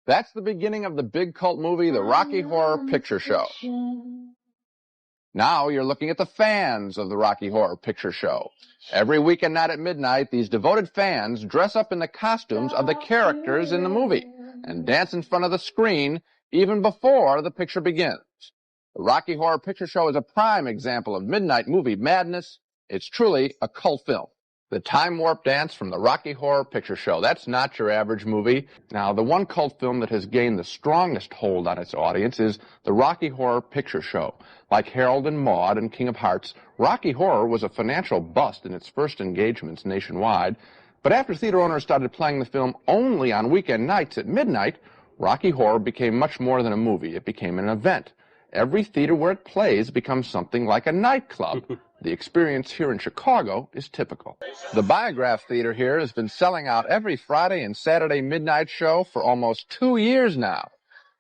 That's the beginning of the big cult movie, the Rocky Horror Picture Show. Now you're looking at the fans of the Rocky Horror Picture Show. Every weekend night at midnight, these devoted fans dress up in the costumes of the characters in the movie and dance in front of the screen even before the picture begins. The Rocky Horror Picture Show is a prime example of midnight movie madness. It's truly a cult film. The Time Warp Dance from the Rocky Horror Picture Show. That's not your average movie. Now, the one cult film that has gained the strongest hold on its audience is the Rocky Horror Picture Show. Like Harold and Maude and King of Hearts, Rocky Horror was a financial bust in its first engagements nationwide. But after theater owners started playing the film only on weekend nights at midnight, Rocky Horror became much more than a movie. It became an event. Every theater where it plays becomes something like a nightclub. The experience here in Chicago is typical. The Biograph Theater here has been selling out every Friday and Saturday midnight show for almost 2 years now.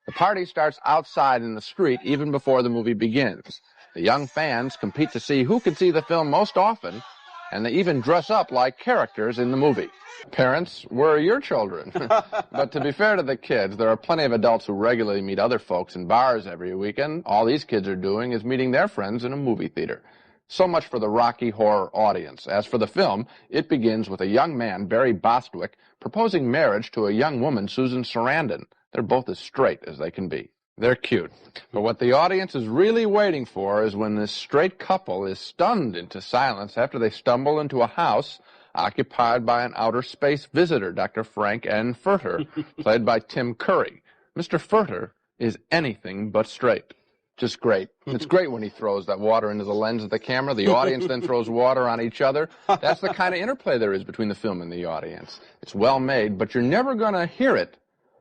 The party starts outside in the street even before the movie begins. The young fans compete to see who can see the film most often, and they even dress up like characters in the movie. Parents, where are your children? But to be fair to the kids, there are plenty of adults who regularly meet other folks in bars every weekend. All these kids are doing is meeting their friends in a movie theater. So much for the Rocky Horror audience. As for the film, it begins with a young man, Barry Bostwick, proposing marriage to a young woman, Susan Sarandon. They're both as straight as they can be. They're cute. But what the audience is really waiting for is when this straight couple is stunned into silence after they stumble into a house occupied by an outer space visitor, Dr. Frank N. Furter, played by Tim Curry. Mr. Furter is anything but straight. Just great. It's great when he throws that water into the lens of the camera. The audience then throws water on each other. That's the kind of interplay there is between the film and the audience. It's well made, but you're never going to hear it,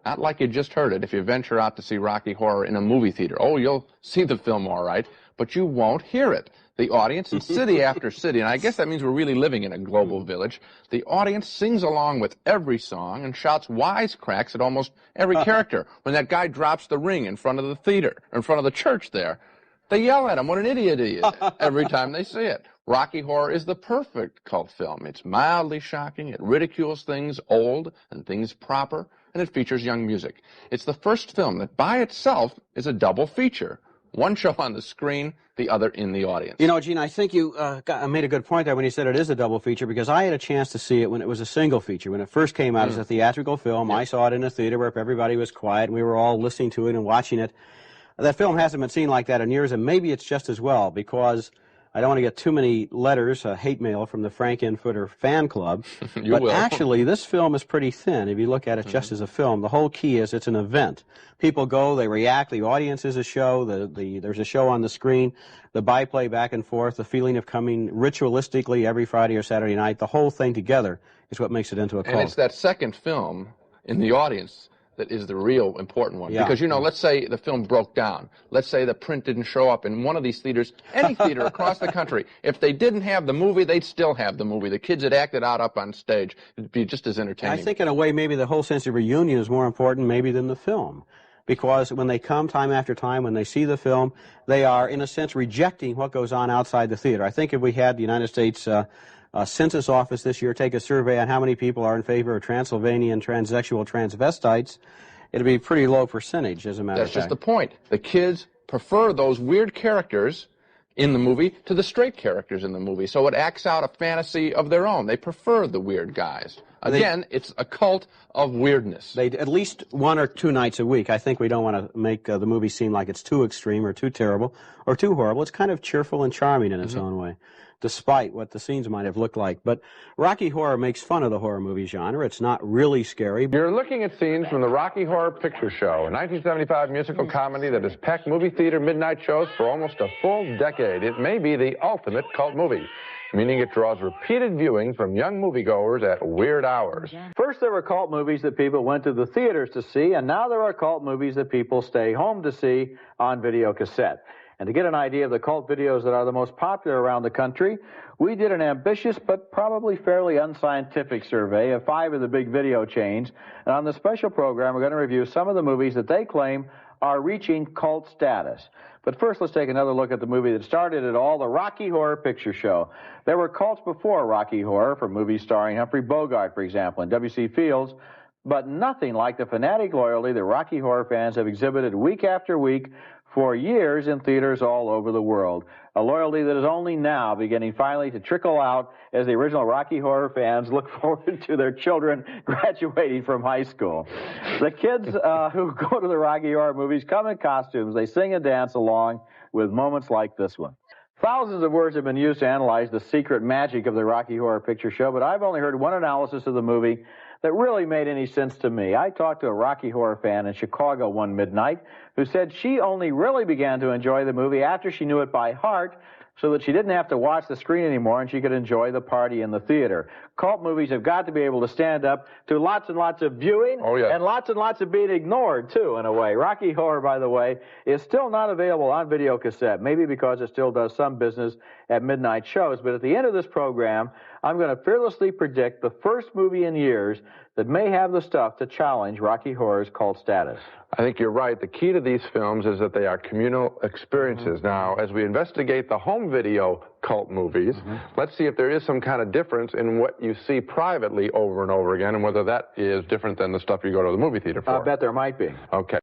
not like you just heard it, if you venture out to see Rocky Horror in a movie theater. Oh, you'll see the film all right, but you won't hear it. The audience in city after city, and I guess that means we're really living in a global village, the audience sings along with every song and shouts wisecracks at almost every character. When that guy drops the ring in front of the theater, in front of the church there, they yell at him, what an idiot he is, every time they see it. Rocky Horror is the perfect cult film. It's mildly shocking, it ridicules things old and things proper, and it features young music. It's the first film that by itself is a double feature. One show on the screen, the other in the audience. You know, Gene, I think you made a good point there when you said it is a double feature, because I had a chance to see it when it was a single feature. When it first came out as a theatrical film, I saw it in a theater where everybody was quiet and we were all listening to it and watching it. That film hasn't been seen like that in years, and maybe it's just as well, because I don't want to get too many letters, hate mail from the Frank N. Footer fan club. You but will. Actually, this film is pretty thin if you look at it just as a film. The whole key is it's an event. People go, they react, the audience is a show, there's a show on the screen, the byplay back and forth, the feeling of coming ritualistically every Friday or Saturday night, the whole thing together is what makes it into a cult. And it's that second film in the audience that is the real important one. Yeah. Because, you know, let's say the film broke down. Let's say the print didn't show up in one of these theaters, any theater across the country. If they didn't have the movie, they'd still have the movie. The kids had acted out up on stage. It'd be just as entertaining. I think in a way maybe the whole sense of reunion is more important maybe than the film. Because when they come time after time, when they see the film, they are, in a sense, rejecting what goes on outside the theater. I think if we had the United States Census Office this year take a survey on how many people are in favor of Transylvanian transsexual transvestites, it'd be a pretty low percentage, as a matter of fact. That's just the point. The kids prefer those weird characters in the movie to the straight characters in the movie, so it acts out a fantasy of their own. They prefer the weird guys. Again, it's a cult of weirdness. They at least 1 or 2 nights a week. I think we don't want to make the movie seem like it's too extreme or too terrible or too horrible. It's kind of cheerful and charming in its own way, despite what the scenes might have looked like. But Rocky Horror makes fun of the horror movie genre. It's not really scary. You're looking at scenes from the Rocky Horror Picture Show, a 1975 musical comedy that has packed movie theater midnight shows for almost a full decade. It may be the ultimate cult movie, meaning it draws repeated viewing from young moviegoers at weird hours. First, there were cult movies that people went to the theaters to see, and now there are cult movies that people stay home to see on video cassette. And to get an idea of the cult videos that are the most popular around the country, we did an ambitious but probably fairly unscientific survey of 5 of the big video chains. And on the special program, we're going to review some of the movies that they claim are reaching cult status. But first, let's take another look at the movie that started it all, the Rocky Horror Picture Show. There were cults before Rocky Horror, from movies starring Humphrey Bogart, for example, and W.C. Fields. but nothing like the fanatic loyalty that Rocky Horror fans have exhibited week after week for years in theaters all over the world. A loyalty that is only now beginning finally to trickle out as the original Rocky Horror fans look forward to their children graduating from high school. The kids who go to the Rocky Horror movies come in costumes. They sing and dance along with moments like this one. Thousands of words have been used to analyze the secret magic of the Rocky Horror Picture Show, but I've only heard one analysis of the movie that really made any sense to me. I talked to a Rocky Horror fan in Chicago one midnight who said she only really began to enjoy the movie after she knew it by heart, so that she didn't have to watch the screen anymore and she could enjoy the party in the theater. Cult movies have got to be able to stand up to lots and lots of viewing and lots of being ignored, too, in a way. Rocky Horror, by the way, is still not available on video cassette, maybe because it still does some business at midnight shows. But at the end of this program, I'm going to fearlessly predict the first movie in years that may have the stuff to challenge Rocky Horror's cult status. I think you're right. The key to these films is that they are communal experiences. Now, as we investigate the home video cult movies, let's see if there is some kind of difference in what you see privately over and over again, and whether that is different than the stuff you go to the movie theater for. I bet there might be. Okay.